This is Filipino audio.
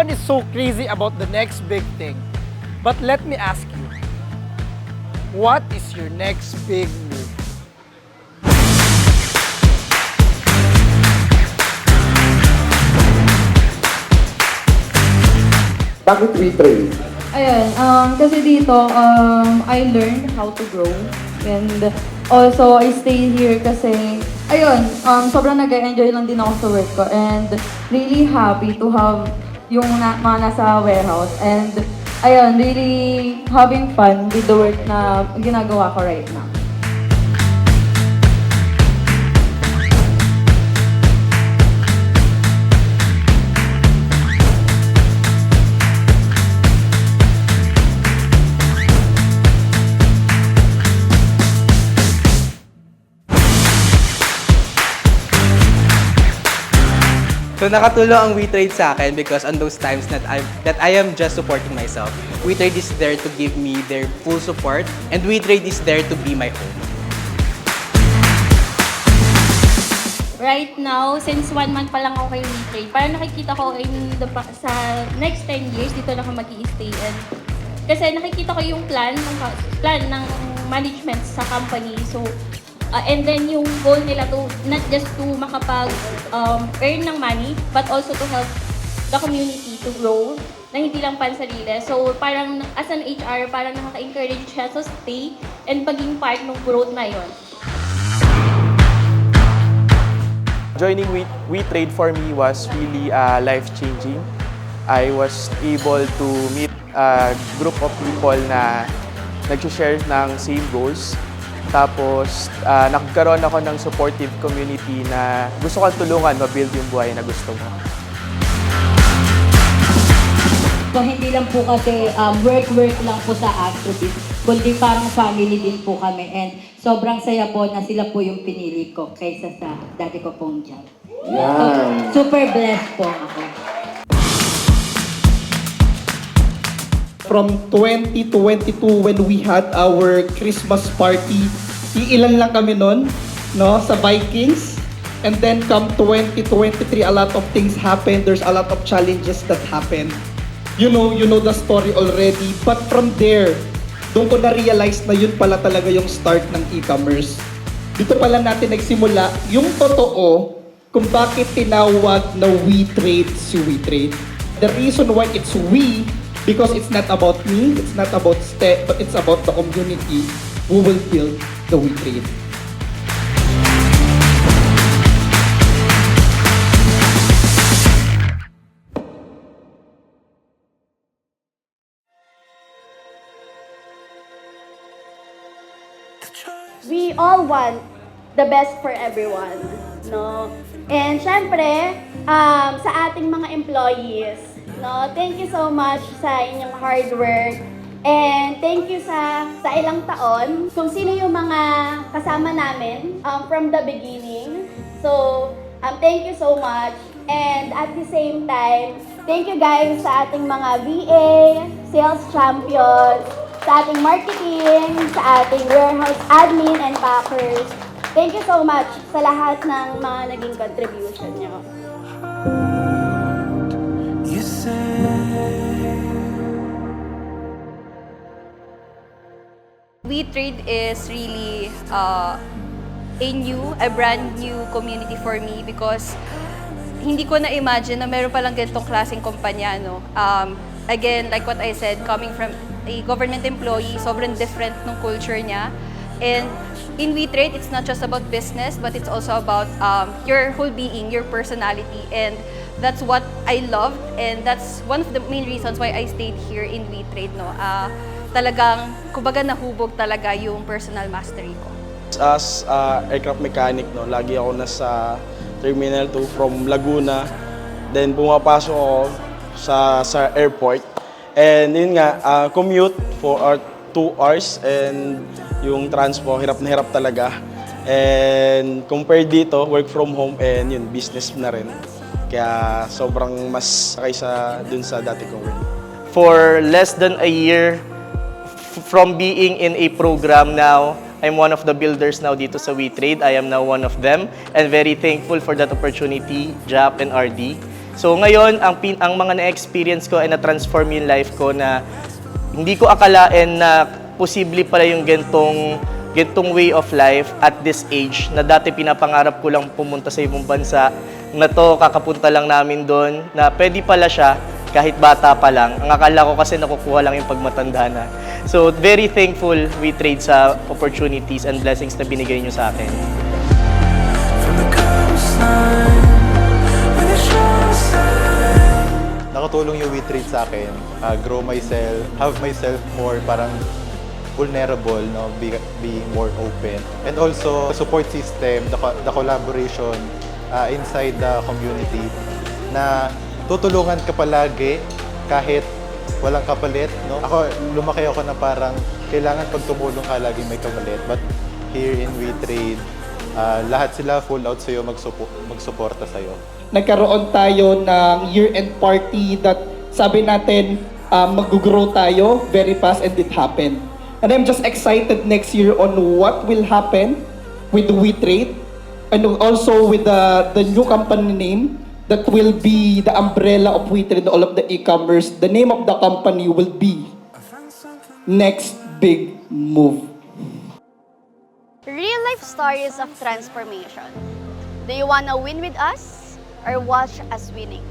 Everyone is so crazy about the next big thing. But let me ask you, what is your next big move? Bakit WeTrade? Ayun, kasi dito, I learned how to grow. And also, I stay here kasi, ayun, sobrang nag-enjoy lang din ako sa work ko. And really happy to have yung mga nasa warehouse. And ayun, really having fun with the work na ginagawa ko right now. So nakatulong ang WeTrade sa akin because on those times that I am just supporting myself, WeTrade is there to give me their full support, and WeTrade is there to be my home. Right now, since 1 month pa lang ako kay WeTrade, parang nakikita ko sa next 10 years, dito na ako mag-i-stay. And kasi nakikita ko yung plan ng management sa company. So, and then yung goal nila to not just to makapag-earn ng money, but also to help the community to grow na hindi lang pansarili. So parang as an HR, parang nakaka-encourage siya to stay and maging part ng growth na yon. Joining WeTrade for me was really life-changing. I was able to meet a group of people na nag-share ng same goals. Tapos, nagkaroon ako ng supportive community na gusto kang tulungan ma-build yung buhay na gusto mo. So, hindi lang po kasi work lang po sa Astrobeat, kundi parang family din po kami. And sobrang saya po na sila po yung pinili ko kaysa sa dati ko pong job. Yan. So, super blessed po ako. From 2022 when we had our Christmas party, iilan lang kami nun, no, sa Vikings. And then come 2023, a lot of things happened. There's a lot of challenges that happened. You know the story already. But from there, doon ko na-realize na yun pala talaga yung start ng e-commerce. Dito pala natin nagsimula yung totoo kung bakit tinawag na WeTrade si WeTrade. The reason why it's we, because it's not about me, it's not about Ste, but it's about the community who will build the WeTrade. We all want the best for everyone, no? And syempre, sa ating mga employees, no, thank you so much sa inyong hard work. And thank you sa ilang taon, kung sino yung mga kasama namin from the beginning. So, thank you so much. And at the same time, thank you guys sa ating mga VA, sales champions, sa ating marketing, sa ating warehouse admin and packers. Thank you so much sa lahat ng mga naging contribution nyo. WeTrade is really a brand new community for me because hindi ko na-imagine na meron palang ganitong klaseng kumpanya, no? Again, like what I said, coming from a government employee, sobrang different ng culture niya. And in WeTrade, it's not just about business, but it's also about your whole being, your personality. And that's what I loved, and that's one of the main reasons why I stayed here in WeTrade, no? Talagang, kumbaga nahubog talaga yung personal mastery ko. As aircraft mechanic, no, lagi ako nasa Terminal 2 from Laguna. Then pumapasok ako sa airport. And yun nga, commute for 2 hours and yung transpo, hirap na hirap talaga. And compared dito, work from home and yun, business na rin. Kaya sobrang mas kaysa dun sa dati kong work. For less than a year, from being in a program now, I'm one of the builders now dito sa WeTrade. I am now one of them and very thankful for that opportunity, Jap and RD. So ngayon, ang mga na-experience ko ay na-transform yung life ko na hindi ko akalain na posible pala yung gantong way of life at this age na dati pinapangarap ko lang pumunta sa ibang bansa na to, kakapunta lang namin doon, na pwede pala siya kahit bata pa lang. Ang akala ko kasi nakukuha lang yung pagmatanda na. So very thankful WeTrade sa opportunities and blessings na binigay nyo sa akin. Nakatulong yung WeTrade sa akin, grow myself, have myself more parang vulnerable, no, being more open. And also, support system, the collaboration inside the community na tutulungan ka palagi kahit walang kapalit, no? Lumaki ako na parang kailangan pag tumulong ka lagi may kapalit. But here in WeTrade, lahat sila full out sa'yo, magsuporta sa'yo. Nagkaroon tayo ng year-end party that sabi natin mag-grow tayo very fast, and it happened. And I'm just excited next year on what will happen with WeTrade and also with the new company name that will be the umbrella of WeTrade, all of the e-commerce. The name of the company will be Next Big Move. Real life stories of transformation. Do you wanna win with us or watch us winning?